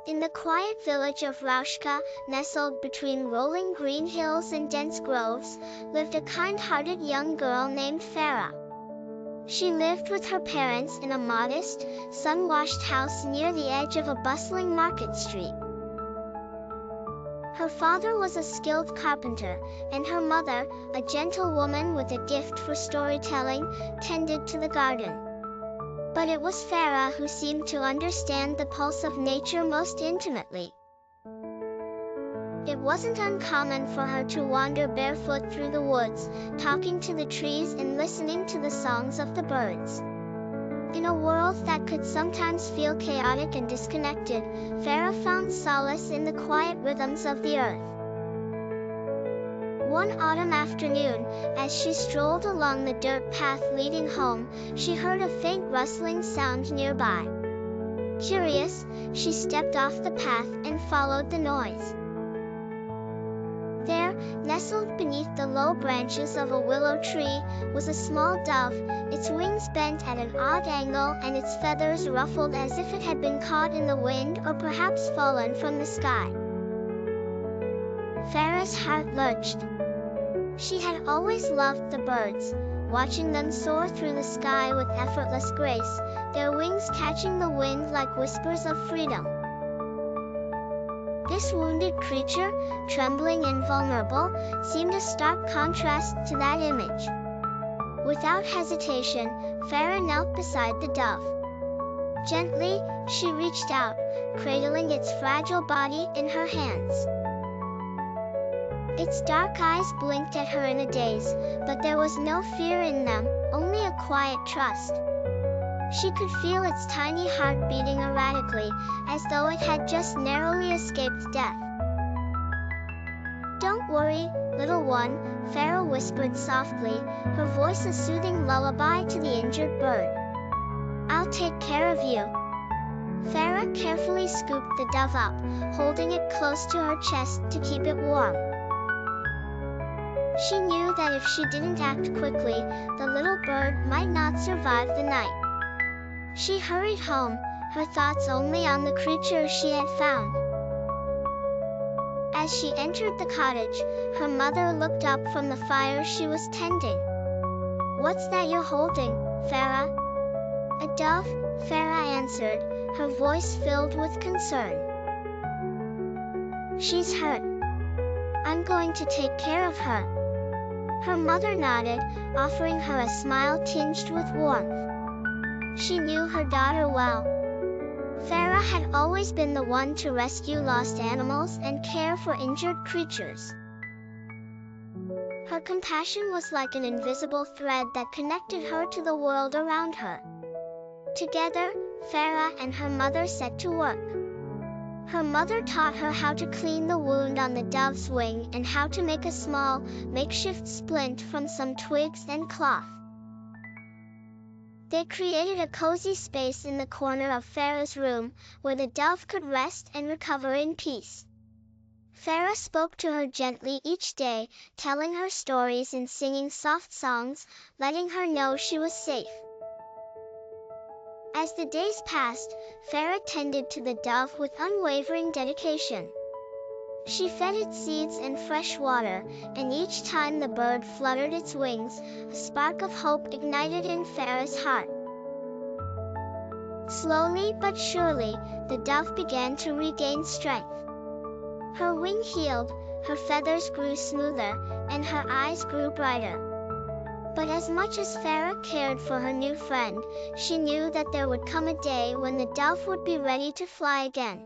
In the quiet village of Roushka, nestled between rolling green hills and dense groves, lived a kind-hearted young girl named Farah. She lived with her parents in a modest, sun-washed house near the edge of a bustling market street. Her father was a skilled carpenter, and her mother, a gentle woman with a gift for storytelling, tended to the garden. But it was Farah who seemed to understand the pulse of nature most intimately. It wasn't uncommon for her to wander barefoot through the woods, talking to the trees and listening to the songs of the birds. In a world that could sometimes feel chaotic and disconnected, Farah found solace in the quiet rhythms of the earth. One autumn afternoon, as she strolled along the dirt path leading home, she heard a faint rustling sound nearby. Curious, she stepped off the path and followed the noise. There, nestled beneath the low branches of a willow tree, was a small dove, its wings bent at an odd angle and its feathers ruffled as if it had been caught in the wind or perhaps fallen from the sky. Farah's heart lurched. She had always loved the birds, watching them soar through the sky with effortless grace, their wings catching the wind like whispers of freedom. This wounded creature, trembling and vulnerable, seemed a stark contrast to that image. Without hesitation, Farah knelt beside the dove. Gently, she reached out, cradling its fragile body in her hands. Its dark eyes blinked at her in a daze, but there was no fear in them, only a quiet trust. She could feel its tiny heart beating erratically, as though it had just narrowly escaped death. "Don't worry, little one," Farah whispered softly, her voice a soothing lullaby to the injured bird. "I'll take care of you." Farah carefully scooped the dove up, holding it close to her chest to keep it warm. She knew that if she didn't act quickly, the little bird might not survive the night. She hurried home, her thoughts only on the creature she had found. As she entered the cottage, her mother looked up from the fire she was tending. "What's that you're holding, Farah?" "A dove," Farah answered, her voice filled with concern. "She's hurt. I'm going to take care of her." Her mother nodded, offering her a smile tinged with warmth. She knew her daughter well. Farah had always been the one to rescue lost animals and care for injured creatures. Her compassion was like an invisible thread that connected her to the world around her. Together, Farah and her mother set to work. Her mother taught her how to clean the wound on the dove's wing and how to make a small, makeshift splint from some twigs and cloth. They created a cozy space in the corner of Farah's room, where the dove could rest and recover in peace. Farah spoke to her gently each day, telling her stories and singing soft songs, letting her know she was safe. As the days passed, Farah tended to the dove with unwavering dedication. She fed it seeds and fresh water, and each time the bird fluttered its wings, a spark of hope ignited in Farah's heart. Slowly but surely, the dove began to regain strength. Her wing healed, her feathers grew smoother, and her eyes grew brighter. But as much as Farah cared for her new friend, she knew that there would come a day when the dove would be ready to fly again.